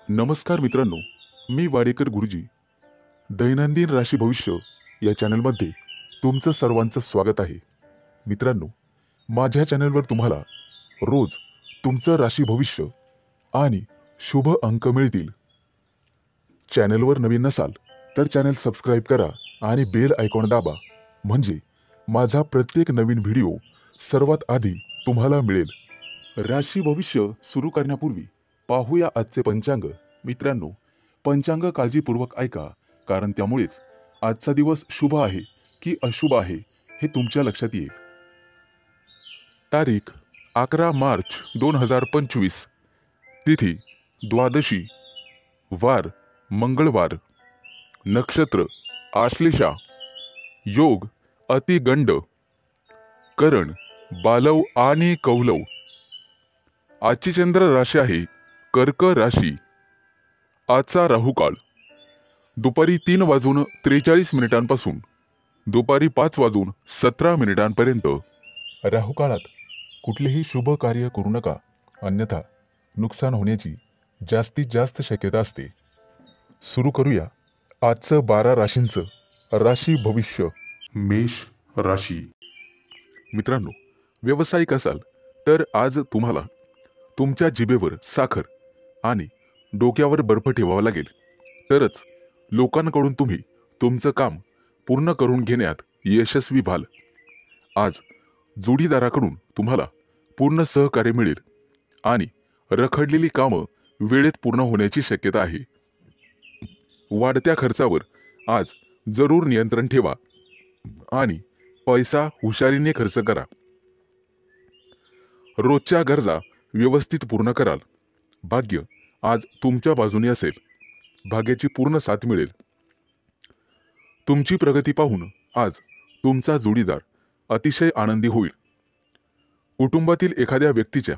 नमस्कार मित्रांनो, मी वाडेकर गुरुजी. दैनंदिन राशी भविष्य या चॅनलमध्ये तुमचं सर्वांचं स्वागत आहे. मित्रांनो, माझ्या चॅनलवर तुम्हाला रोज तुमचं राशी भविष्य आणि शुभ अंक मिळतील. चॅनलवर नवीन नसाल तर चॅनल सबस्क्राईब करा आणि बेल आयकॉन दाबा, म्हणजे माझा प्रत्येक नवीन व्हिडिओ सर्वात आधी तुम्हाला मिळेल. राशी भविष्य सुरू करण्यापूर्वी पाहूया आजचे पंचांग. मित्रांनो, पंचांग काळजीपूर्वक ऐका, कारण त्यामुळेच आजचा दिवस शुभ आहे की अशुभ आहे हे तुमच्या लक्षात येईल. तारीख 11 मार्च 2025, तिथी द्वादशी, वार मंगळवार, नक्षत्र आश्लेषा, योग अतिगंड, करण बालव आणि कौलव. आजची चंद्र राशी आहे कर्क राशी. आजचा राहुकाळ दुपारी 3:43 दुपारी 5:17 राहुकाळात कुठलेही शुभ कार्य करू नका, अन्यथा नुकसान होण्याची जास्तीत जास्त शक्यता असते. सुरू करूया आजचं 12 राशींचं राशी भविष्य. मेष राशी. मित्रांनो, व्यावसायिक असाल तर आज तुम्हाला तुमच्या जिभेवर साखर आणि डोक्यावर बर्फ ठेवावा लागेल, तरच लोकांकडून तुम्ही तुमचं काम पूर्ण करून घेण्यात यशस्वी व्हाल. आज जोडीदाराकडून तुम्हाला पूर्ण सहकार्य मिळेल आणि रखडलेली कामं वेळेत पूर्ण होण्याची शक्यता आहे. वाढत्या खर्चावर आज जरूर नियंत्रण ठेवा आणि पैसा हुशारीने खर्च करा. रोजच्या गरजा व्यवस्थित पूर्ण कराल. भाग्य आज तुमच्या बाजूने असेल. भाग्याची पूर्ण साथ मिळेल. तुमची प्रगती पाहून आज तुमचा जोडीदार अतिशय आनंदी होईल. कुटुंबातील एखाद्या व्यक्तीच्या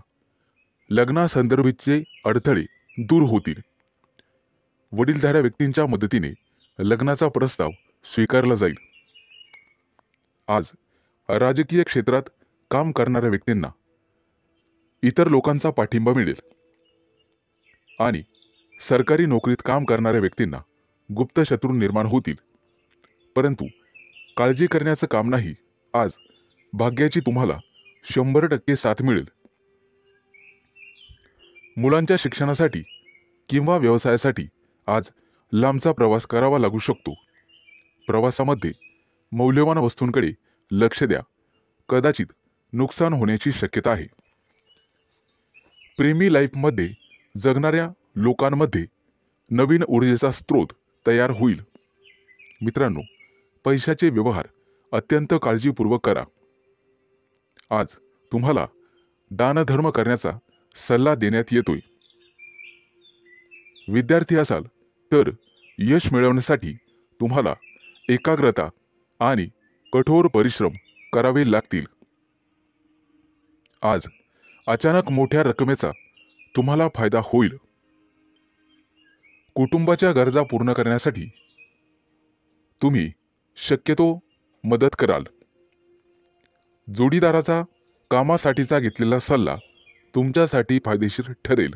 लग्नासंदर्भाचे अडथळे दूर होतील. वडीलधाऱ्या व्यक्तींच्या मदतीने लग्नाचा प्रस्ताव स्वीकारला जाईल. आज राजकीय क्षेत्रात काम करणाऱ्या व्यक्तींना इतर लोकांचा पाठिंबा मिळेल आणि सरकारी नोकरीत काम करणाऱ्या व्यक्तींना गुप्त शत्रू निर्माण होतील. परंतु काळजी करण्याचं काम नाही. आज भाग्याची तुम्हाला 100% साथ मिळेल. मुलांच्या शिक्षणासाठी किंवा व्यवसायासाठी आज लांबचा प्रवास करावा लागू शकतो. प्रवासामध्ये मौल्यवान वस्तूंकडे लक्ष द्या. कदाचित नुकसान होण्याची शक्यता आहे. प्रेमी लाईफमध्ये जगणाऱ्या लोकांमध्ये नवीन ऊर्जेचा स्रोत तयार होईल. मित्रांनो, पैशाचे व्यवहार अत्यंत काळजीपूर्वक करा. आज तुम्हाला दानधर्म करण्याचा सल्ला देण्यात येतोय. विद्यार्थी असाल तर यश मिळवण्यासाठी तुम्हाला एकाग्रता आणि कठोर परिश्रम करावे लागतील. आज अचानक मोठ्या रकमेचा तुम्हाला फायदा होईल. कुटुंबाच्या गरजा पूर्ण करण्यासाठी तुम्ही शक्यतो मदत कराल. जोडीदाराचा कामासाठीचा घेतलेला सल्ला तुमच्यासाठी फायदेशीर ठरेल.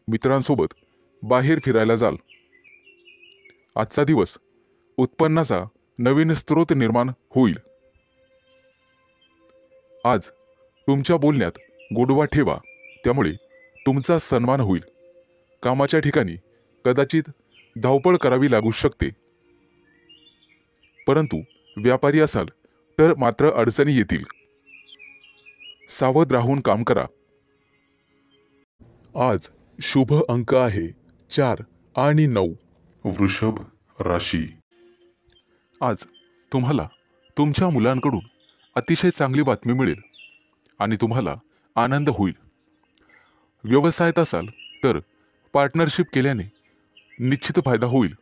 मित्रांसोबत बाहेर फिरायला जाल. आजचा दिवस उत्पन्नाचा नवीन स्रोत निर्माण होईल. आज तुमच्या बोलण्यात गोडवा ठेवा, त्यामुळे तुमचा सन्मान होईल. कामाच्या ठिकाणी कदाचित धावपळ करावी लागू शकते, परंतु व्यापारी असाल तर मात्र अडचणी येतील. सावध राहून काम करा. आज शुभ अंक आहे 4 आणि 9. वृषभ राशी. आज तुम्हाला तुमच्या मुलांकडून अतिशय चांगली बातमी मिळेल आणि तुम्हाला आनंद होईल. व्यवसायात असाल तर पार्टनरशिप केल्याने निश्चित फायदा होईल.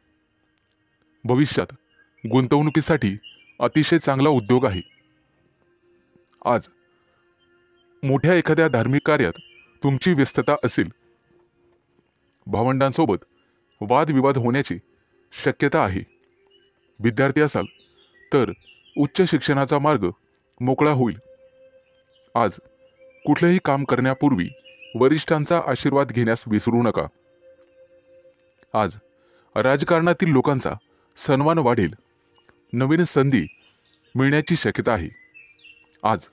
भविष्यात गुंतवणुकीसाठी अतिशय चांगला उद्योग आहे. आज मोठ्या एखाद्या धार्मिक कार्यात तुमची व्यस्तता असेल. भावंडांसोबत वादविवाद होण्याची शक्यता आहे. विद्यार्थी असाल तर उच्च शिक्षणाचा मार्ग मोकळा होईल. आज कुठलेही काम करण्यापूर्वी वरिष्ठांचा आशीर्वाद घेण्यास विसरू नका. आज राजकारणातील लोकांचा सन्मान वाढेल, नवीन संधी मिळण्याची शक्यता आहे। आज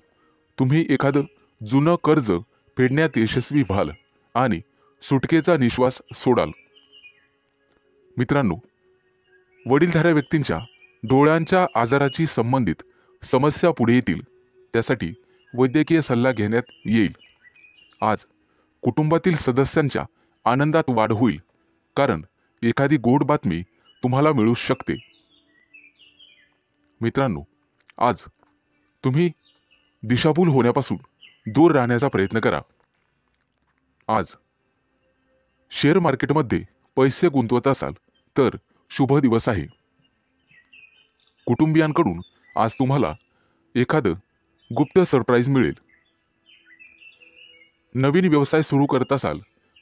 तुम्ही एखादं जुनं कर्ज फेडण्यात यशस्वी व्हाल आणि सुटकेचा निश्वास सोडाल। मित्रांनो, वडीलधाऱ्या व्यक्तींच्या डोळ्यांच्या आजाराची संबंधित समस्या पुढे येतील, त्यासाठी वैद्यकीय सल्ला घेण्यात येईल। आज कुटुंबातील सदस्यांच्या आनंदात वाढ होईल, कारण एखादी गोड बातमी तुम्हाला मिळू शकते। मित्रांनो, आज तुम्ही दिशाभूल होण्यापासून दूर राहण्याचा प्रयत्न करा। आज शेअर मार्केटमध्ये पैसे गुंतवत असाल तर शुभ दिवस आहे। कुटुंबियांकडून आज तुम्हाला एखादं गुप्त सरप्राईज मिळेल। नवीन व्यवसाय सुरू करत असाल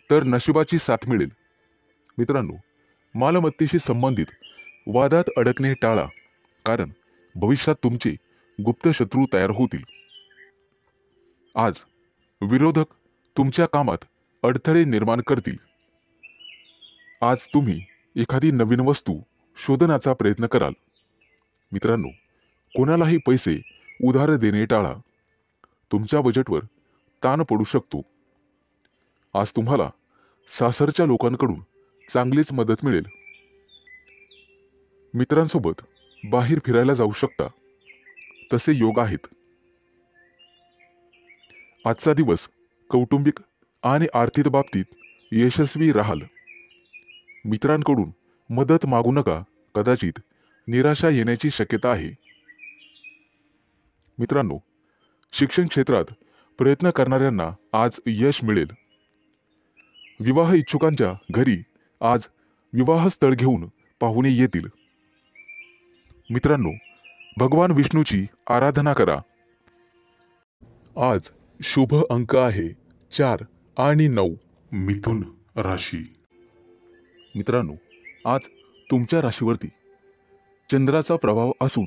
तर नशिबाची साथ मिळेल। मित्रांनो, मालमत्तेशी संबंधित वादात अडकणे टाळा, कारण भविष्यात तुमचे गुप्त शत्रू तयार होतील। आज विरोधक तुमच्या कामात अडथळे निर्माण करतील। आज तुम्ही एखादी नवीन वस्तू शोधण्याचा प्रयत्न कराल। मित्रांनो, कोणालाही पैसे उधार देणे टाळा, तुमच्या बजेटवर ताण पडू शकतो। आज तुम्हाला सासरच्या लोकांकडून चांगलीच मदत मिळेल। मित्रांसोबत बाहेर फिरायला जाऊ शकता, तसे योग आहेत। आजचा दिवस कौटुंबिक आणि आर्थिक बाबतीत यशस्वी राहाल। मित्रांकडून मदत मागू नका, कदाचित निराशा येण्याची शक्यता आहे। मित्रांनो, शिक्षण क्षेत्रात प्रयत्न करणाऱ्यांना आज यश मिळेल। विवाह इच्छुकांच्या घरी आज विवाहस्थळ घेऊन पाहुणे येतील। मित्रांनो, भगवान विष्णूची आराधना करा। आज शुभ अंक आहे 4 आणि 9। मिथुन राशी। मित्रांनो, आज तुमच्या राशीवरती चंद्राचा प्रभाव असून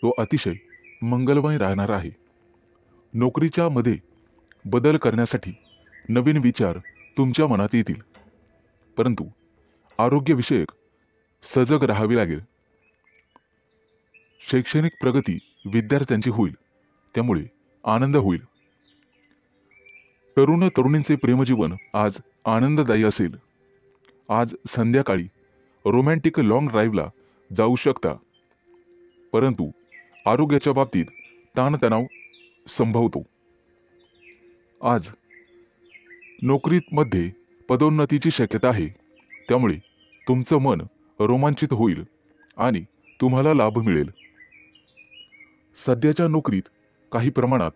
तो अतिशय मंगलमय राहणार आहे। नोकरीच्या मध्ये बदल करण्यासाठी नवीन विचार तुमच्या मनात येतील, परंतु आरोग्यविषयक सजग राहावे लागेल। शैक्षणिक प्रगती विद्यार्थ्यांची होईल, त्यामुळे आनंद होईल। तरुण तरुणींचे प्रेमजीवन आज आनंददायी असेल। आज संध्याकाळी रोमॅन्टिक लॉंग ड्राईव्हला जाऊ शकता, परंतु आरोग्याच्या बाबतीत ताणतणाव संभवतो। आज नोकरीमध्ये पदोन्नतीची शक्यता आहे, त्यामुळे तुमचं मन रोमांचित होईल आणि तुम्हाला लाभ मिळेल। सध्याच्या नोकरीत काही प्रमाणात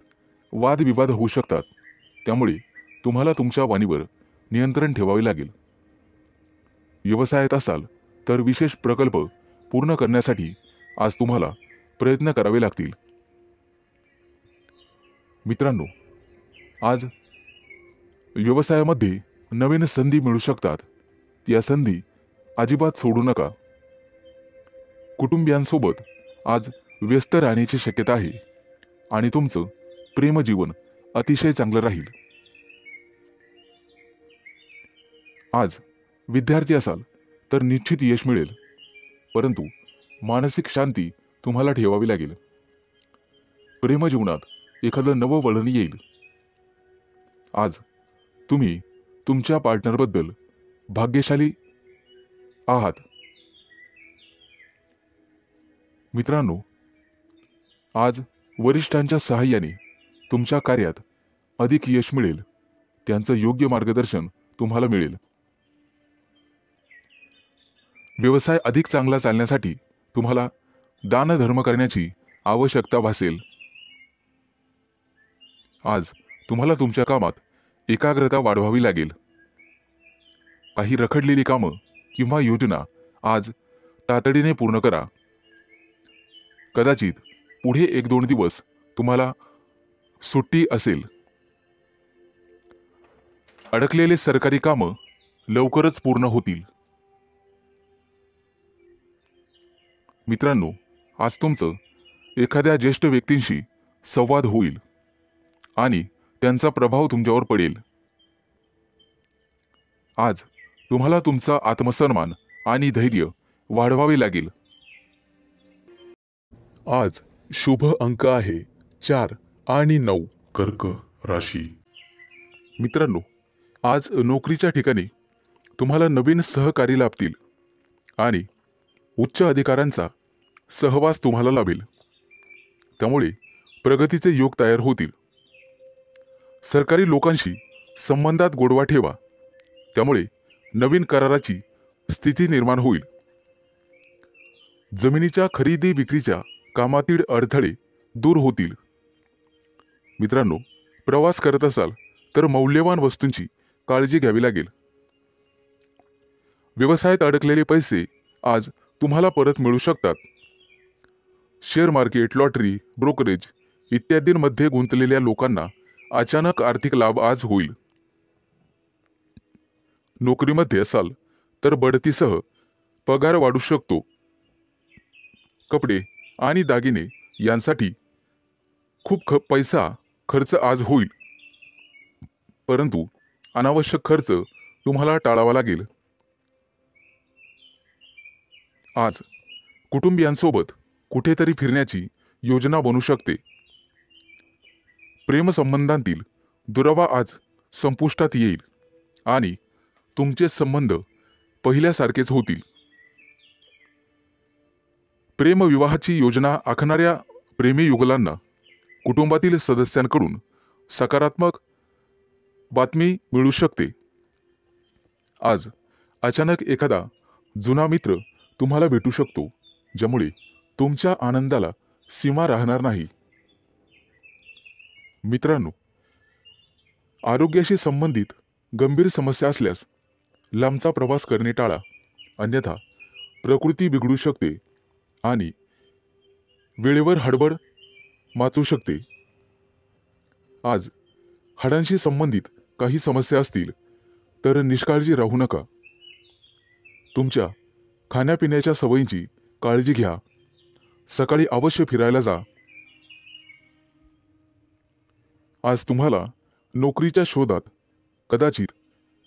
वादविवाद होऊ शकतात, त्यामुळे तुम्हाला तुमच्या वाणीवर नियंत्रण ठेवावे लागेल। व्यवसायात असाल तर विशेष प्रकल्प पूर्ण करण्यासाठी आज तुम्हाला प्रयत्न करावे लागतील। मित्रांनो, आज व्यवसायामध्ये नवीन संधी मिळू शकतात, या संधी अजिबात सोडू नका। कुटुंबियांसोबत आज व्यस्त राहण्याची शक्यता आहे आणि तुमचं प्रेमजीवन अतिशय चांगलं राहील। आज विद्यार्थी असाल तर निश्चित यश मिळेल, परंतु मानसिक शांती तुम्हाला ठेवावी लागेल। प्रेमजीवनात एखादं नवं वळण येईल। आज तुम्ही तुमच्या पार्टनरबद्दल भाग्यशाली आहात। मित्रांनो, आज वरिष्ठांच्या सहाय्याने तुमच्या कार्यात अधिक यश मिळेल, त्यांचं योग्य मार्गदर्शन तुम्हाला मिळेल। व्यवसाय अधिक चांगला चालण्यासाठी तुम्हाला दानधर्म करण्याची आवश्यकता भासेल। आज तुम्हाला तुमच्या कामात एकाग्रता वाढवावी लागेल। काही रखडलेली कामं किंवा योजना आज तातडीने पूर्ण करा। कदाचित पुढे 1-2 दिवस तुम्हाला सुट्टी असेल। अडकलेले सरकारी कामं लवकरच पूर्ण होतील। मित्रांनो, आज तुमचं एखाद्या ज्येष्ठ व्यक्तींशी संवाद होईल आणि त्यांचा प्रभाव तुमच्यावर पडेल। आज तुम्हाला तुमचा आत्मसन्मान आणि धैर्य वाढवावे लागेल. आज शुभ अंक आहे 4 आणि 9. कर्क राशी. मित्रांनो, आज नोकरीच्या ठिकाणी तुम्हाला नवीन सहकारी लाभतील आणि उच्च अधिकाऱ्यांचा सहवास तुम्हाला लाभेल. त्यामुळे प्रगतीचे योग तयार होतील. सरकारी लोकांशी संबंधात गोडवा ठेवा, त्यामुळे नवीन कराराची स्थिती निर्माण होईल. जमिनीच्या खरेदी विक्रीच्या कामातील अडथळे दूर होतील. मित्रांनो, प्रवास करत असाल तर मौल्यवान वस्तूंची काळजी घ्यावी लागेल. व्यवसायात अडकलेले पैसे आज तुम्हाला परत मिळू शकतात. शेअर मार्केट, लॉटरी, ब्रोकरेज इत्यादींमध्ये गुंतलेल्या लोकांना अचानक आर्थिक लाभ आज होईल. नोकरीमध्ये असाल तर बढतीसह पगार वाढू शकतो. कपडे आणि दागिने यांसाठी खूप पैसा खर्च आज होईल, परंतु अनावश्यक खर्च तुम्हाला टाळावा लागेल. आज कुटुंबियांसोबत कुठेतरी फिरण्याची योजना बनू शकते. प्रेमसंबंधांतील दुरावा आज संपुष्टात येईल आणि तुमचे संबंध पहिल्यासारखेच होतील. प्रेमविवाहाची योजना आखणाऱ्या प्रेमी युगलांना कुटुंबातील सदस्यांकडून सकारात्मक बातमी मिळू शकते. आज अचानक एखादा जुना मित्र तुम्हाला भेटू शकतो, ज्यामुळे तुमच्या आनंदाला सीमा राहणार नाही. मित्रांनो, आरोग्याशी संबंधित गंभीर समस्या असल्यास लांबचा प्रवास करणे टाळा, अन्यथा प्रकृती बिघडू शकते आणि वेळेवर हडबड माचू शकते. आज हाडांशी संबंधित काही समस्या असतील तर निष्काळजी राहू नका. तुमच्या खाण्यापिण्याच्या सवयींची काळजी घ्या. सकाळी अवश्य फिरायला जा. आज तुम्हाला नोकरीच्या शोधात कदाचित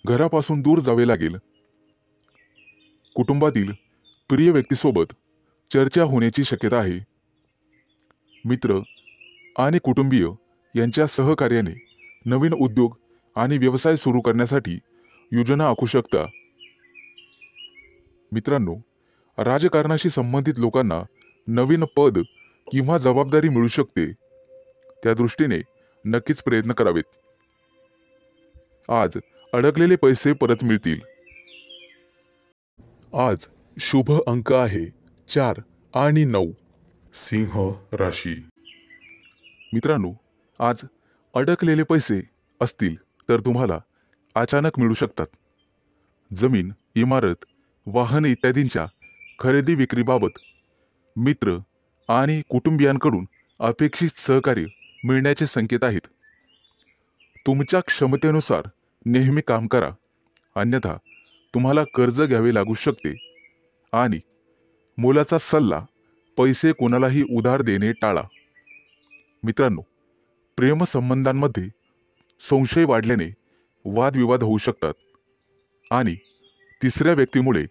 घरापासून दूर जावे लागेल. कुटुंबातील प्रिय व्यक्तीसोबत चर्चा होण्याची शक्यता आहे. मित्र आणि कुटुंबीय यांच्या सहकार्याने नवीन उद्योग आणि व्यवसाय सुरू करण्यासाठी योजना आखू शकता. मित्रांनो, राजकारणाशी संबंधित लोकांना नवीन पद किंवा जबाबदारी मिळू शकते. त्या दृष्टीने नक्कीच प्रयत्न करावेत. आज अडकलेले पैसे परत मिळतील. आज शुभ अंक आहे 4 आणि 9. सिंह राशी. मित्रांनो, आज अडकलेले पैसे असतील तर तुम्हाला अचानक मिळू शकतात. जमीन, इमारत, वाहन इत्यादींच्या खरेदी विक्रीबाबत मित्र आणि कुटुंबियांकडून अपेक्षित सहकार्य मिळण्याचे संकेत आहेत. तुमच्या क्षमतेनुसार नेहमी काम करा, अन्यथा तुम्हाला कर्ज घ्यावे लागू शकते आणि मोलाचा सल्ला पैसे कोणालाही उधार देणे टाळा. मित्रांनो, प्रेमसंबंधांमध्ये संशय वाढल्याने वादविवाद होऊ शकतात आणि तिसऱ्या व्यक्तीमुळे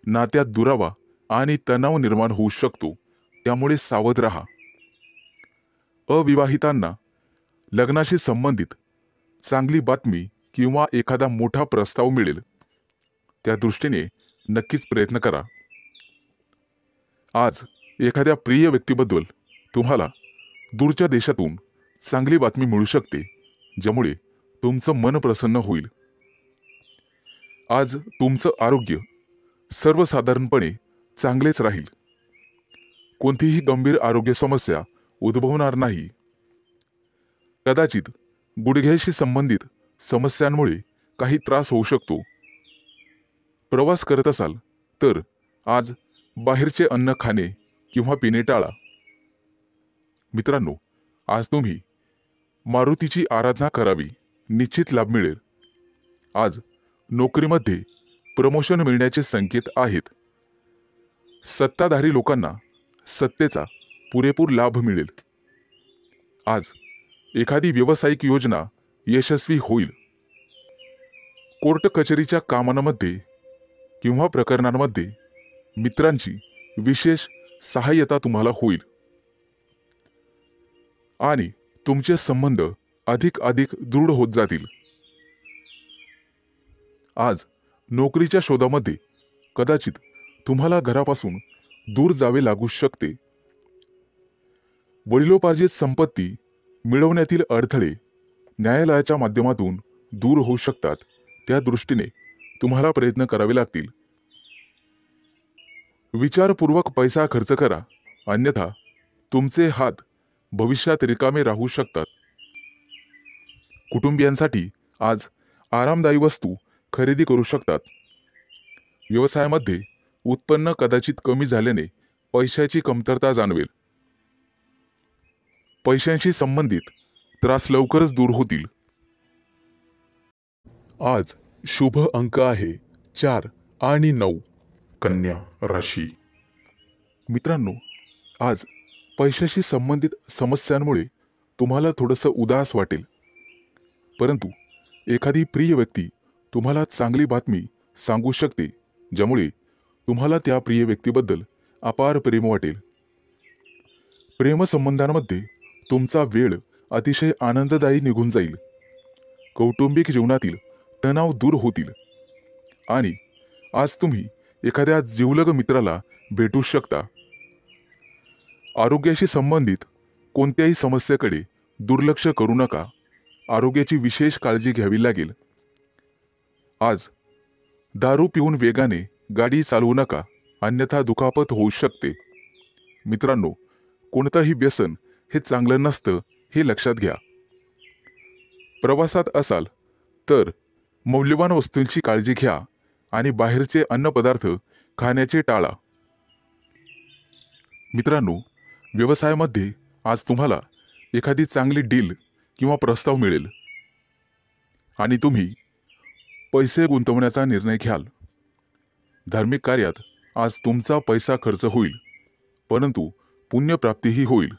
नात्यात दुरावा आणि तणाव निर्माण होऊ शकतो. त्यामुळे सावध राहा. अविवाहितांना लग्नाशी संबंधित चांगली बातमी किंवा एखादा मोठा प्रस्ताव मिळेल. त्या दृष्टीने नक्कीच प्रयत्न करा. आज एखाद्या प्रिय व्यक्तीबद्दल तुम्हाला दूरच्या देशातून चांगली बातमी मिळू शकते, ज्यामुळे तुमचं मन प्रसन्न होईल. आज तुमचं आरोग्य सर्वसाधारणपणे चांगलेच राहील. कोणतीही गंभीर आरोग्य समस्या उद्भवणार नाही. कदाचित गुडघ्याशी संबंधित समस्यांमुळे काही त्रास होऊ शकतो. प्रवास करत असाल तर आज बाहेरचे अन्न खाणे किंवा पिणे टाळा. मित्रांनो, आज तुम्ही मारुतीची आराधना करावी, निश्चित लाभ मिळेल. आज नोकरीमध्ये प्रमोशन मिळण्याचे संकेत आहेत. सत्ताधारी लोकांना सत्तेचा पुरेपूर लाभ मिळेल. आज एखादी व्यावसायिक योजना यशस्वी होईल. कोर्ट कचेरीच्या कामांमध्ये किंवा प्रकरणांमध्ये मित्रांची विशेष सहाय्यता तुम्हाला होईल आणि तुमचे संबंध अधिक दृढ होत जातील. आज नोकरीच्या शोधामध्ये कदाचित तुम्हाला घरापासून दूर जावे लागू शकते. वडिलोपार्जित संपत्ती मिळवण्यातील अडथळे न्यायालयाच्या माध्यमातून दूर होऊ शकतात. त्या दृष्टीने तुम्हाला प्रयत्न करावे लागतील. विचारपूर्वक पैसा खर्च करा, अन्यथा तुमचे हात भविष्यात रिकामे राहू शकतात. कुटुंबियांसाठी आज आरामदायी वस्तू खरेदी करू शकतात. व्यवसायामध्ये उत्पन्न कदाचित कमी झाल्याने पैशाची कमतरता जाणवेल. पैशांशी संबंधित त्रास लवकरच दूर होतील. आज शुभ अंक आहे 4 आणि 9. कन्या राशी. मित्रांनो, आज पैशाशी संबंधित समस्यांमुळे तुम्हाला थोडंसं उदास वाटेल, परंतु एखादी प्रिय व्यक्ती तुम्हाला चांगली बातमी सांगू शकते, ज्यामुळे तुम्हाला त्या प्रिय व्यक्तीबद्दल अपार प्रेम वाटेल. प्रेमसंबंधांमध्ये तुमचा वेळ अतिशय आनंददायी निघून जाईल. कौटुंबिक जीवनातील तणाव दूर होतील आणि आज तुम्ही एखाद्या जिवलग मित्राला भेटू शकता. आरोग्याशी संबंधित कोणत्याही समस्येकडे दुर्लक्ष करू नका. आरोग्याची विशेष काळजी घ्यावी लागेल. आज दारू पिऊन वेगाने गाडी चालवू नका, अन्यथा दुखापत होऊ शकते. मित्रांनो, कोणतंही व्यसन हे चांगलं नसतं हे लक्षात घ्या. प्रवासात असाल तर मौल्यवान वस्तूंची काळजी घ्या आणि बाहेरचे अन्नपदार्थ खाण्याचे टाळा. मित्रांनो, व्यवसायामध्ये आज तुम्हाला एखादी चांगली डील किंवा प्रस्ताव मिळेल आणि तुम्ही पैसे गुंतवण्याचा निर्णय घ्याल. धार्मिक कार्यात आज तुमचा पैसा खर्च होईल, परंतु पुण्यप्राप्तीही होईल.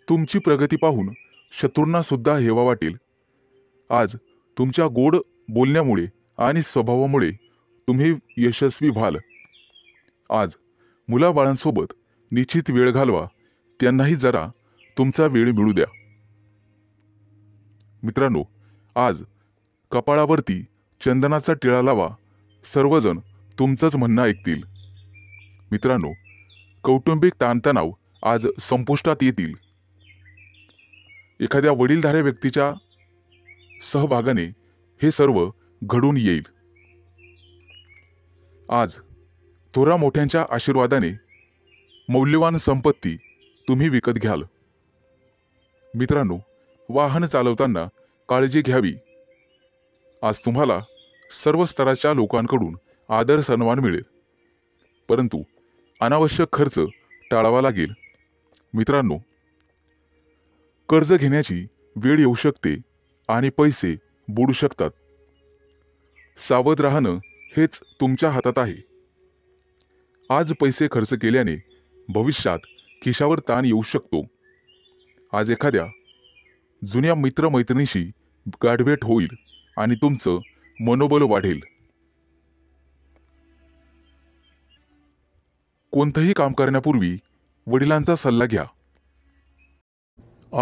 तुमची प्रगती पाहून शत्रूंना सुद्धा हेवा वाटेल. आज तुमच्या गोड बोलण्यामुळे आणि स्वभावामुळे तुम्ही यशस्वी व्हाल. आज मुलाबाळांसोबत निश्चित वेळ घालवा, त्यांनाही जरा तुमचा वेळ मिळू द्या. मित्रांनो, आज कपाळावरती चंदनाचा टिळा लावा, सर्वजण तुमचंच म्हणणं ऐकतील. मित्रांनो, कौटुंबिक ताणतणाव आज संपुष्टात येतील. एखाद्या वडीलधाऱ्या व्यक्तीच्या सहभागाने हे सर्व घडून येईल. आज थोरा मोठ्यांच्या आशीर्वादाने मौल्यवान संपत्ती तुम्ही विकत घ्याल. मित्रांनो, वाहन चालवताना काळजी घ्यावी. आज तुम्हाला सर्व स्तराच्या लोकांकडून आदर सन्मान मिळेल, परंतु अनावश्यक खर्च टाळावा लागेल. मित्रांनो, कर्ज घेण्याची वेळ येऊ शकते आणि पैसे बुडू शकतात. सावध राहणं हेच तुमच्या हातात आहे. आज पैसे खर्च केल्याने भविष्यात खिशावर ताण येऊ शकतो. आज एखाद्या जुन्या मित्रमैत्रिणीशी गाठभेट होईल आणि तुमचं मनोबल वाढेल. कोणतंही काम करण्यापूर्वी वडिलांचा सल्ला घ्या.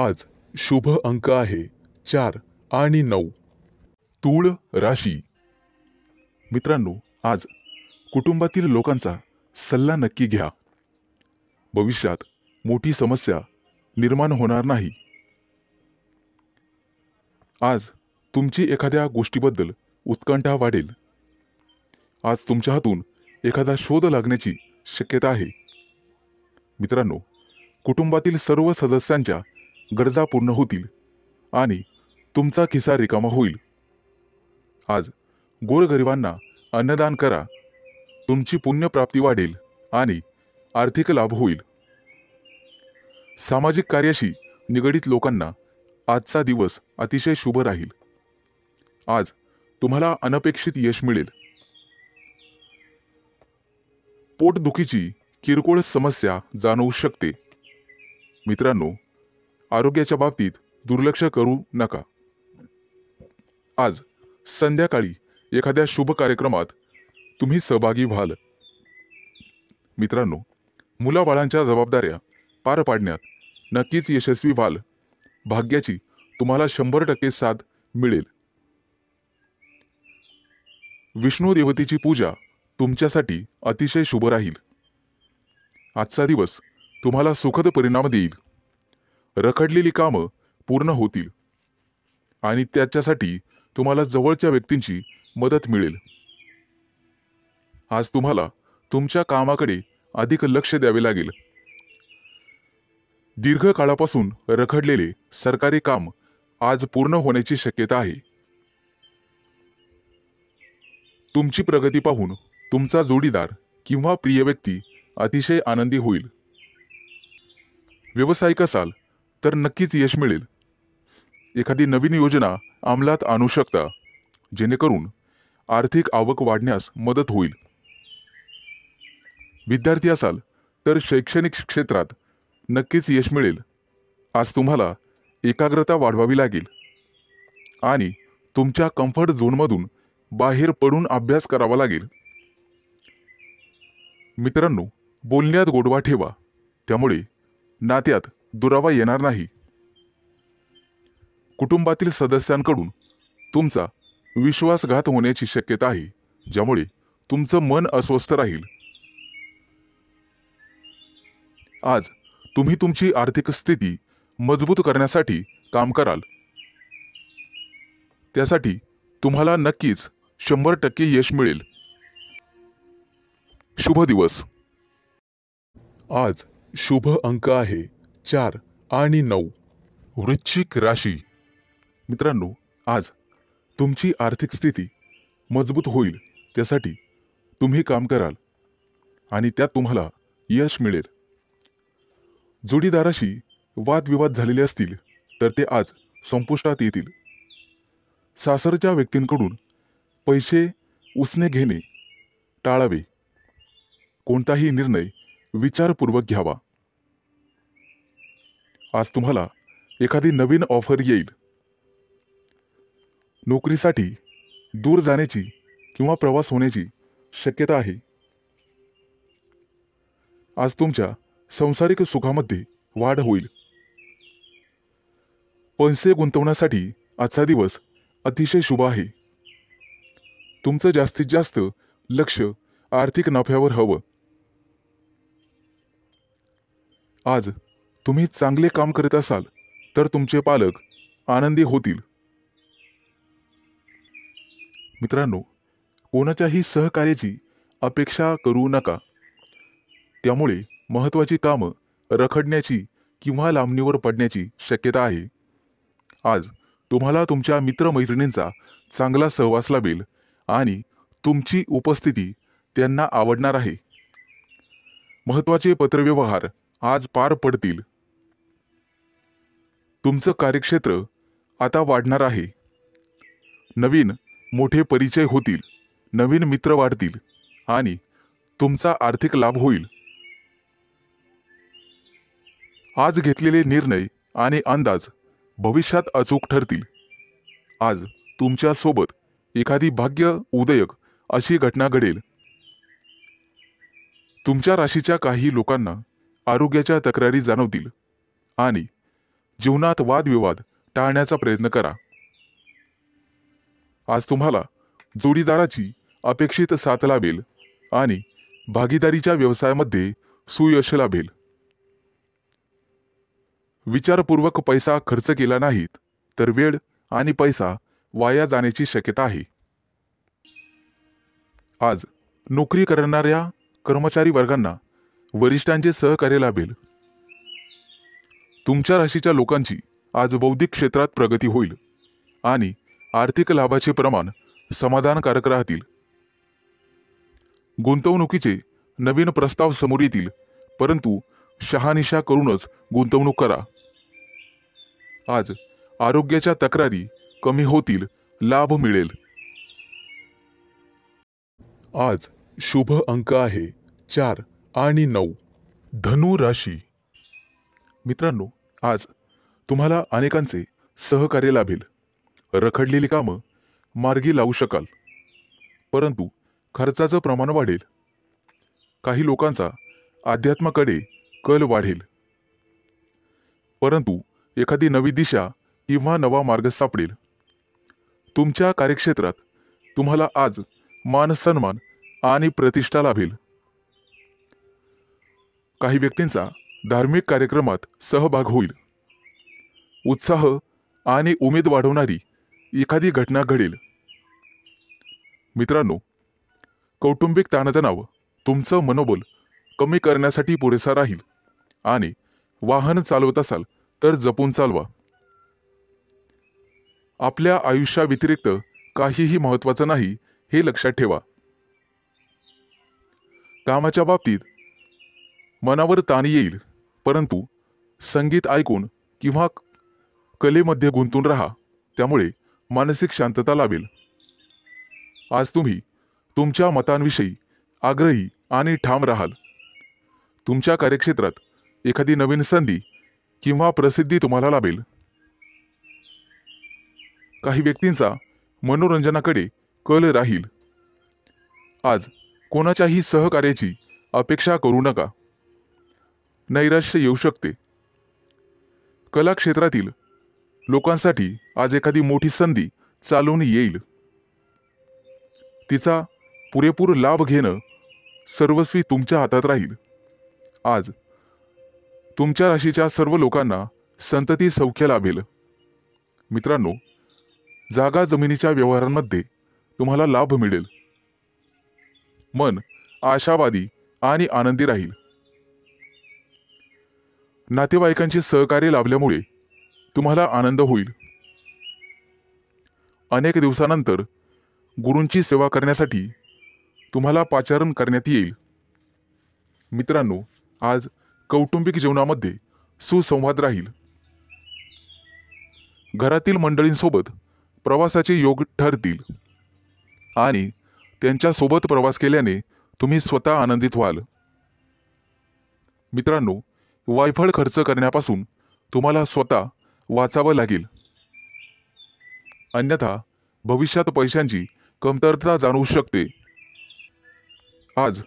आज शुभ अंक आहे 4 आणि 9. तूळ राशी. मित्रांनो, आज कुटुंबातील लोकांचा सल्ला नक्की घ्या. भविष्यात मोठी समस्या निर्माण होणार नाही. आज तुमची एखाद्या गोष्टीबद्दल उत्कंठा वाढेल. आज तुमच्या हातून एखादा शोध लागण्याची शक्यता आहे. मित्रांनो, कुटुंबातील सर्व सदस्यांच्या गरजा पूर्ण होतील आणि तुमचा खिसा रिकामा होईल. आज गोरगरिबांना अन्नदान करा. तुमची पुण्यप्राप्ती वाढेल आणि आर्थिक लाभ होईल. सामाजिक कार्याशी निगडित लोकांना आजचा दिवस अतिशय शुभ राहील. आज तुम्हाला अनपेक्षित यश मिळेल. पोटदुखीची किरकोळ समस्या जाणवू शकते. मित्रांनो, आरोग्याच्या बाबतीत दुर्लक्ष करू नका. आज संध्याकाळी एखाद्या शुभ कार्यक्रमात तुम्ही सहभागी व्हाल. मित्रांनो, मुलाबाळांच्या जबाबदाऱ्या पार पाडण्यात नक्कीच यशस्वी व्हाल. भाग्याची तुम्हाला 100% साथ मिळेल. विष्णू देवतेची पूजा तुमच्यासाठी अतिशय शुभ राहील. आजचा दिवस तुम्हाला सुखद परिणाम देईल. रखडलेली कामं पूर्ण होतील आणि त्याच्यासाठी तुम्हाला जवळच्या व्यक्तींची मदत मिळेल. आज तुम्हाला तुमच्या कामाकडे अधिक लक्ष द्यावे लागेल. दीर्घकाळापासून रखडलेले सरकारी काम आज पूर्ण होण्याची शक्यता आहे. तुमची प्रगती पाहून तुमचा जोडीदार किंवा प्रिय व्यक्ती अतिशय आनंदी होईल. व्यावसायिक असाल तर नक्कीच यश मिळेल. एखादी नवीन योजना अंमलात आणू शकता, जेणेकरून आर्थिक आवक वाढण्यास मदत होईल. विद्यार्थी असाल तर शैक्षणिक क्षेत्रात नक्कीच यश मिळेल. आज तुम्हाला एकाग्रता वाढवावी लागेल आणि तुमच्या कम्फर्ट झोनमधून बाहेर पडून अभ्यास करावा लागेल. मित्रांनो, बोलण्यात गोडवा ठेवा, त्यामुळे नात्यात दुरावा येणार नाही. कुटुंबातील सदस्यांकडून तुमचा विश्वासघात होण्याची शक्यता आहे, ज्यामुळे तुमचं मन अस्वस्थ राहील. आज तुम्ही तुमची आर्थिक स्थिती मजबूत करण्यासाठी काम कराल. त्यासाठी तुम्हाला नक्कीच 100% यश मिळेल. शुभ दिवस. आज शुभ अंक आहे 4 आणि 9. वृश्चिक राशी. मित्रांनो, आज तुमची आर्थिक स्थिती मजबूत होईल. त्यासाठी तुम्ही काम कराल आणि त्यात तुम्हाला यश मिळेल. जोडीदाराशी वादविवाद झालेले असतील तर ते आज संपुष्टात येतील. सासरच्या व्यक्तींकडून पैसे उसने घेणे टाळावे. कोणताही निर्णय विचारपूर्वक घ्यावा. आज तुम्हाला एखादी नवीन ऑफर येईल. नोकरीसाठी दूर जाण्याची किंवा प्रवास होण्याची शक्यता आहे. आज तुमच्या सांसारिक सुखामध्ये वाढ होईल. पैसे गुंतवण्यासाठी आजचा दिवस अतिशय शुभ आहे. तुमचं जास्तीत जास्त लक्ष आर्थिक नफ्यावर हवं. आज तुम्ही चांगले काम करत असाल तर तुमचे पालक आनंदी होतील. मित्रांनो, कोणाच्याही सहकार्याची अपेक्षा करू नका. त्यामुळे महत्त्वाची कामं रखडण्याची किंवा लांबणीवर पडण्याची शक्यता आहे. आज तुम्हाला तुमच्या मित्रमैत्रिणींचा चांगला सहवास लाभेल आणि तुमची उपस्थिती त्यांना आवडणार आहे. महत्त्वाचे पत्रव्यवहार आज पार पडतील. तुमचं कार्यक्षेत्र आता वाढणार आहे. नवीन मोठे परिचय होतील, नवीन मित्र वाढतील आणि तुमचा आर्थिक लाभ होईल. आज घेतलेले निर्णय आणि अंदाज भविष्यात अचूक ठरतील. आज तुमच्या सोबत एखादी भाग्य उदयक अशी घटना घडेल. तुमच्या राशीच्या काही लोकांना आरोग्याच्या तक्रारी जाणवतील आणि जीवनात वादविवाद टाळण्याचा प्रयत्न करा. आज तुम्हाला जोडीदाराची अपेक्षित साथ लाभेल आणि भागीदारीच्या व्यवसायामध्ये सुयश लाभेल. विचारपूर्वक पैसा खर्च केला नाहीत तर वेळ आणि पैसा वाया जाण्याची शक्यता आहे. आज नोकरी करणाऱ्या कर्मचारी वर्गांना वरिष्ठांचे सहकार्य लाभेल. तुमच्या राशीच्या लोकांची आज बौद्धिक क्षेत्रात प्रगती होईल आणि आर्थिक लाभाचे प्रमाण समाधानकारक राहतील. गुंतवणुकीचे नवीन प्रस्ताव समोर येतील, परंतु शहानिशा करूनच गुंतवणूक करा. आज आरोग्याच्या तक्रारी कमी होतील, लाभ मिळेल. आज शुभ अंक आहे 4 आणि 9. धनु राशी. मित्रांनो, आज तुम्हाला अनेकांचे सहकार्य लाभेल. रखडलेली कामं मार्गी लावू शकाल, परंतु खर्चाचं प्रमाण वाढेल. काही लोकांचा अध्यात्माकडे कल वाढेल. परंतु एखादी नवी दिशा किंवा नवा मार्ग सापडेल. तुमच्या कार्यक्षेत्रात तुम्हाला आज मान सन्मान आणि प्रतिष्ठा लाभेल. काही व्यक्तींचा धार्मिक कार्यक्रमात सहभाग होईल. उत्साह आणि उमेद वाढवणारी एखादी घटना घडेल. मित्रांनो, कौटुंबिक ताणतणाव तुमचं मनोबल कमी करण्यासाठी पुरेसा राहील आणि वाहन चालवत असाल तर जपून चालवा. आपल्या आयुष्याव्यतिरिक्त काहीही महत्त्वाचं नाही हे लक्षात ठेवा. कामाच्या बाबतीत मनावर ताण येईल, परंतु संगीत ऐकून किंवा कलेमध्ये गुंतून राहा, त्यामुळे मानसिक शांतता लाभेल. आज तुम्ही तुमच्या मतांविषयी आग्रही आणि ठाम राहाल. तुमच्या कार्यक्षेत्रात एखादी नवीन संधी किंवा प्रसिद्धी तुम्हाला लाभेल. काही व्यक्तींचा मनोरंजनाकडे कल राहील. आज कोणाच्याही सहकार्याची अपेक्षा करू नका. नैराश्य येऊ शकते. कला क्षेत्रातील लोकांसाठी आज एखादी मोठी संधी चालून येईल. तिचा पुरेपूर लाभ घेणं सर्वस्वी तुमच्या हातात राहील. आज तुमच्या राशीच्या सर्व लोकांना संतती सौख्य लाभेल. मित्रांनो, जागा जमिनीच्या व्यवहारांमध्ये तुम्हाला लाभ मिळेल. मन आशावादी आणि आनंदी राहील. नातेवाईकांचे सहकार्य लाभल्यामुळे तुम्हाला आनंद होईल. अनेक दिवसानंतर गुरूंची सेवा करण्यासाठी तुम्हाला पाचारण करण्यात येईल. मित्रांनो, आज कौटुंबिक जीवनामध्ये सुसंवाद राहील. घरातील मंडळींसोबत प्रवासाचे योग ठरतील आणि त्यांच्यासोबत प्रवास केल्याने तुम्ही स्वतः आनंदित व्हाल. मित्रांनो, वायफळ खर्च करण्यापासून तुम्हाला स्वतः वाचावं लागेल. अन्यथा भविष्यात पैशांची कमतरता जाणवू शकते. आज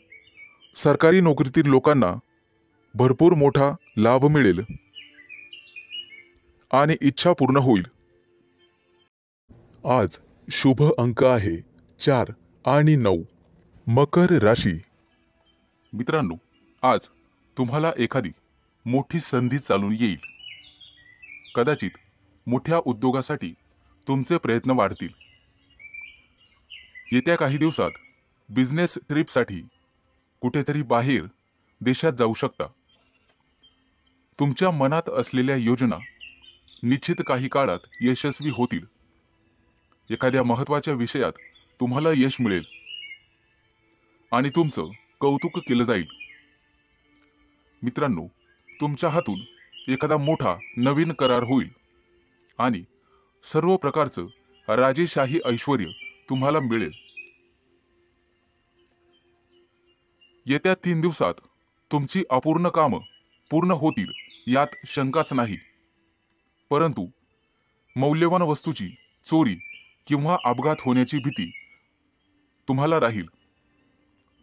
सरकारी नोकरीतील लोकांना भरपूर मोठा लाभ मिळेल आणि इच्छा पूर्ण होईल. आज शुभ अंक आहे 4 आणि 9. मकर राशी. मित्रांनो, आज तुम्हाला एखादी मोठी संधी चालून येईल. कदाचित मोठ्या उद्योगासाठी तुमचे प्रयत्न वाढतील. येत्या काही दिवसात बिझनेस ट्रिपसाठी कुठेतरी बाहेर देशात जाऊ शकता. तुमच्या मनात असलेल्या योजना निश्चित काही काळात यशस्वी होतील. एखाद्या महत्त्वाच्या विषयात तुम्हाला यश मिळेल आणि तुमचं कौतुक केलं जाईल. मित्रांनो, तुमच्या हातून एखादा मोठा नवीन करार होईल आणि सर्व प्रकारचं राजेशाही ऐश्वर्य तुम्हाला मिळेल. येत्या 3 दिवसात तुमची अपूर्ण कामं पूर्ण होतील यात शंकाच नाही. परंतु मौल्यवान वस्तूची चोरी किंवा अपघात होण्याची भीती तुम्हाला राहील.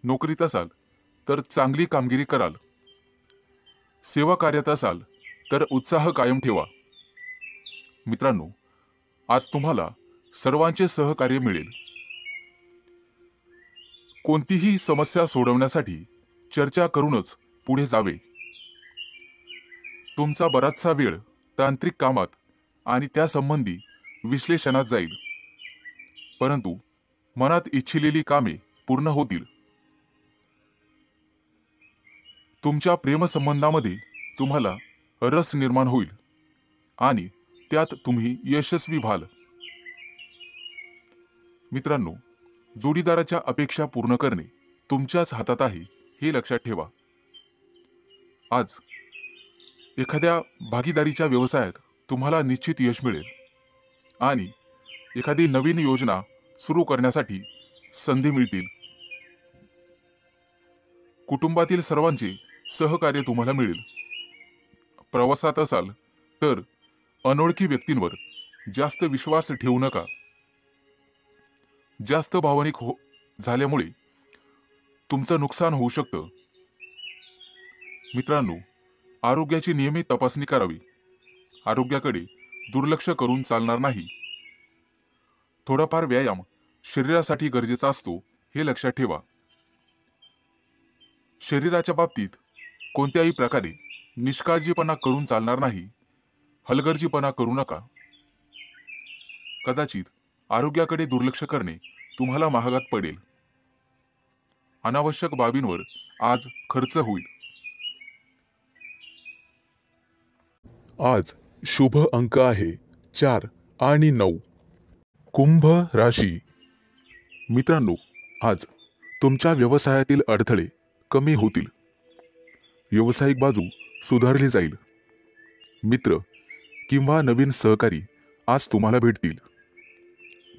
नोकरीत असाल तर चांगली कामगिरी कराल. सेवा कार्यात असाल तर उत्साह कायम ठेवा. मित्रांनो, आज तुम्हाला सर्वांचे सहकार्य मिळेल. कोणतीही समस्या सोडवण्यासाठी चर्चा करूनच पुढे जावे. तुमचा बराचसा वेळ तांत्रिक कामात आणि त्यासंबंधी विश्लेषणात जाईल. परंतु मनात इच्छिलेली कामे पूर्ण होतील. तुमच्या प्रेमसंबंधामध्ये तुम्हाला रस निर्माण होईल आणि त्यात तुम्ही यशस्वी व्हाल. मित्रांनो, जोडीदाराच्या अपेक्षा पूर्ण करणे तुमच्याच हातात आहे हे लक्षात ठेवा. आज एखाद्या भागीदारीच्या व्यवसायात तुम्हाला निश्चित यश मिळेल आणि एखादी नवीन योजना सुरू करण्यासाठी संधी मिळतील. कुटुंबातील सर्वांचे सहकार्य तुम्हाला मिळेल. प्रवासात असाल तर अनोळखी व्यक्तींवर जास्त विश्वास ठेवू नका. जास्त भावनिक झाल्यामुळे तुमचं नुकसान होऊ शकतं. मित्रांनो, आरोग्याची नियमित तपासणी करावी. आरोग्याकडे दुर्लक्ष करून चालणार नाही. थोडाफार व्यायाम शरीरासाठी गरजेचा असतो, हे लक्षात ठेवा. शरीराच्या बाबतीत कोणत्याही प्रकारे निष्काळजीपणा करून चालणार नाही. हलगर्जीपणा करू नका. कदाचित आरोग्याकडे दुर्लक्ष करणे तुम्हाला महागात पडेल. अनावश्यक बाबींवर आज खर्च होईल. आज शुभ अंक आहे 4 आणि 9. कुंभ राशी. मित्रांनो, आज तुमच्या व्यवसायातील अडथळे कमी होतील. व्यावसायिक बाजू सुधारली जाईल. मित्र किंवा नवीन सहकारी आज तुम्हाला भेटतील.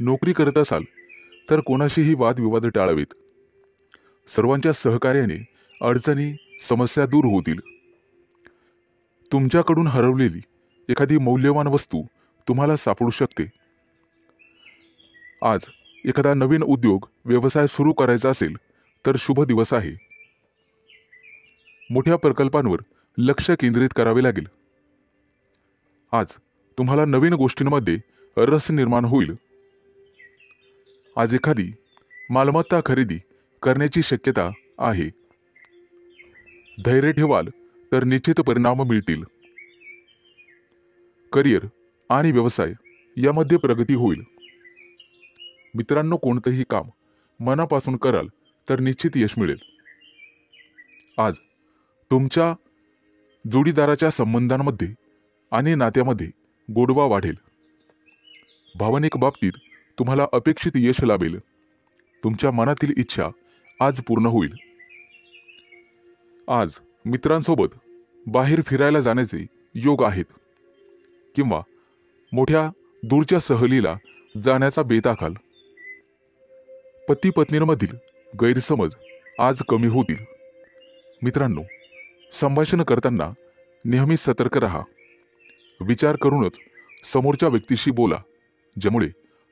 नोकरी करत असाल तर कोणाशीही वादविवाद टाळावेत. सर्वांच्या सहकार्याने अडचणी समस्या दूर होतील. तुमच्याकडून हरवलेली एखादी मौल्यवान वस्तू तुम्हाला सापडू शकते. आज एखादा नवीन उद्योग व्यवसाय सुरू करायचा असेल तर शुभ दिवस आहे. मोठ्या प्रकल्पांवर लक्ष केंद्रित करावे लागेल. आज तुम्हाला नवीन गोष्टींमध्ये रस निर्माण होईल. आज एखादी मालमत्ता खरेदी करण्याची शक्यता आहे. धैर्य ठेवाल तर निश्चित परिणाम मिळतील. करिअर आणि व्यवसाय यामध्ये प्रगती होईल. मित्रांनो, कोणतेही काम मनापासून कराल तर निश्चित यश मिळेल. आज तुमच्या जोडीदाराच्या संबंधांमध्ये आणि नात्यामध्ये गोडवा वाढेल. भावनिक बाबतीत तुम्हाला अपेक्षित यश लाभेल. तुमच्या मनातील इच्छा आज पूर्ण होईल. आज मित्रांसोबत बाहेर फिरायला जाण्याचे योग आहेत किंवा मोठ्या दूरच्या सहलीला जाण्याचा बेत आखाल. पती पत्नींमधील गैरसमज आज कमी होतील. मित्रांनो, संभाषण करताना नेहमी सतर्क राहा. विचार करूनच समोरच्या व्यक्तीशी बोला, ज्यामुळे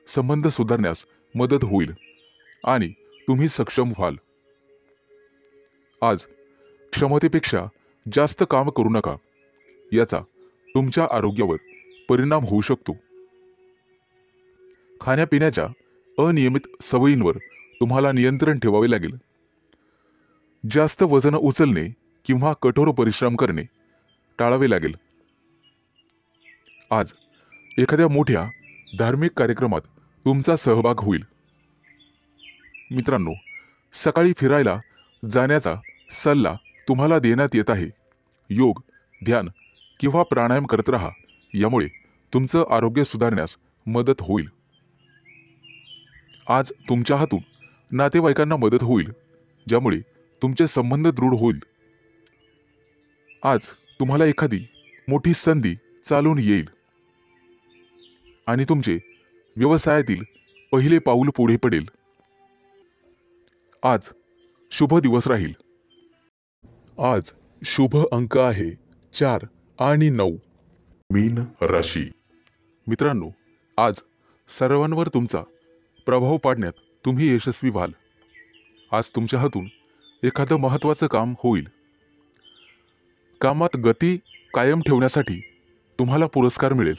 संबंध सुधारण्यास मदत होईल आणि तुम्ही सक्षम व्हाल. आज क्षमतेपेक्षा जास्त काम करू नका. याचा तुमच्या आरोग्यावर परिणाम होऊ शकतो. खाण्यापिण्याच्या अनियमित सवयींवर तुम्हाला नियंत्रण ठेवावे लागेल. जास्त वजन उचलणे किंवा कठोर परिश्रम करणे टाळावे लागेल. आज एखाद्या मोठ्या धार्मिक कार्यक्रमात तुमचा सहभाग होईल. मित्रांनो, सकाळी फिरायला जाण्याचा सल्ला तुम्हाला देण्यात येत आहे. योग, ध्यान किंवा प्राणायाम करत राहा. यामुळे तुमचं आरोग्य सुधारण्यास मदत होईल. आज तुमच्या हातून नातेवाईकांना मदत होईल, ज्यामुळे तुमचे संबंध दृढ होईल. आज तुम्हाला एखादी मोठी संधी चालून येईल आणि तुमचे व्यवसायातील पहिले पाऊल पुढे पडेल. आज शुभ दिवस राहील. आज शुभ अंक आहे 4 आणि 9. मीन राशी. मित्रांनो, आज सर्वांवर तुमचा प्रभाव पाडण्यात तुम्ही यशस्वी व्हाल. आज तुमच्या हातून एखादं महत्त्वाचं काम होईल. कामात गती कायम ठेवण्यासाठी तुम्हाला पुरस्कार मिळेल.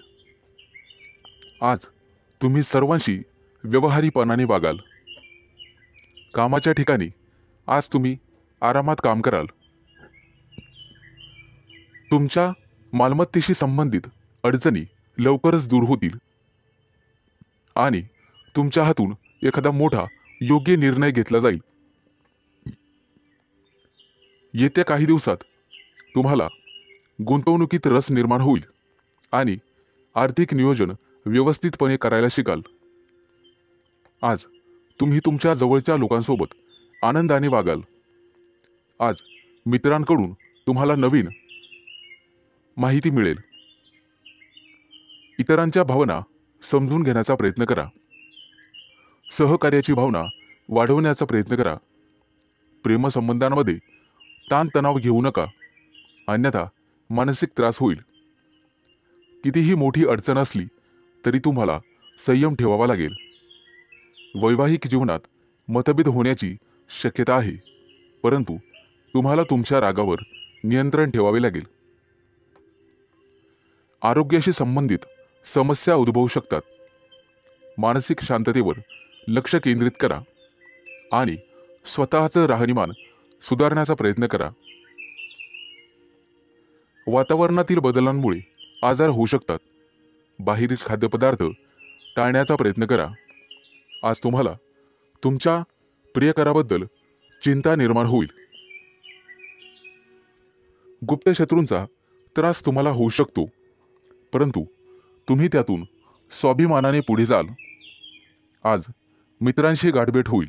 आज तुम्ही सर्वांशी व्यवहारीपणाने वागाल. कामाच्या ठिकाणी आज तुम्ही आरामात काम कराल. तुमच्या मालमत्तेशी संबंधित अडचणी लवकरच दूर होतील आणि तुमच्या हातून एखादा मोठा योग्य निर्णय घेतला जाईल. येत्या काही दिवसात तुम्हाला गुंतवणुकीत रस निर्माण होईल आणि आर्थिक नियोजन व्यवस्थितपणे करायला शिकाल. आज तुम्ही तुमच्या जवळच्या लोकांसोबत आनंदाने वागाल. आज मित्रांकडून तुम्हाला नवीन माहिती मिळेल. इतरांच्या भावना समजून घेण्याचा प्रयत्न करा. सहकार्याची भावना वाढवण्याचा प्रयत्न करा. प्रेमसंबंधांमध्ये ताणतणाव घेऊ नका, अन्यथा मानसिक त्रास होईल. कितीही मोठी अडचण असली तरी तुम्हाला संयम ठेवावा लागेल. वैवाहिक जीवनात मतभेद होण्याची शक्यता आहे. परंतु तुम्हाला तुमच्या रागावर नियंत्रण ठेवावे लागेल. आरोग्याशी संबंधित समस्या उद्भवू शकतात. मानसिक शांततेवर लक्ष केंद्रित करा आणि स्वतःचं राहणीमान सुधारण्याचा प्रयत्न करा. वातावरणातील बदलांमुळे आजार होऊ शकतात. बाहेरील खाद्यपदार्थ टाळण्याचा प्रयत्न करा. आज तुम्हाला तुमच्या प्रियकराबद्दल चिंता निर्माण होईल. गुप्त शत्रूंचा त्रास तुम्हाला होऊ शकतो, परंतु तुम्ही त्यातून स्वाभिमानाने पुढे जाल. आज मित्रांशी गाठभेट होईल.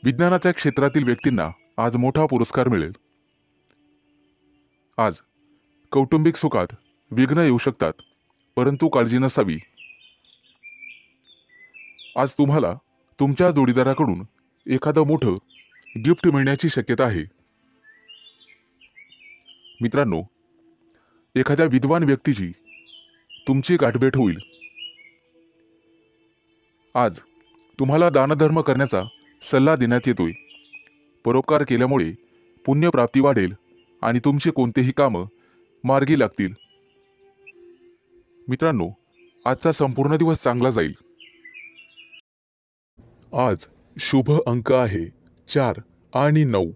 विज्ञानाच्या क्षेत्रातील व्यक्तींना आज मोठा पुरस्कार मिळेल. आज कौटुंबिक सुखात विघ्न येऊ शकतात, परंतु काळजी नसावी. आज तुम्हाला तुमच्या जोडीदाराकडून एखादं मोठं गिफ्ट मिळण्याची शक्यता आहे. मित्रांनो, एखाद्या विद्वान व्यक्तीची तुमची गाठभेट होईल. आज तुम्हाला दानधर्म करण्याचा सल्ला देण्यात येतोय. परोपकार केल्यामुळे पुण्यप्राप्ती वाढेल आणि तुमची कोणतेही कामं मार्गी लागतील. मित्रांनो, आजचा संपूर्ण दिवस चांगला जाईल. आज शुभ अंक आहे 4 आणि 9.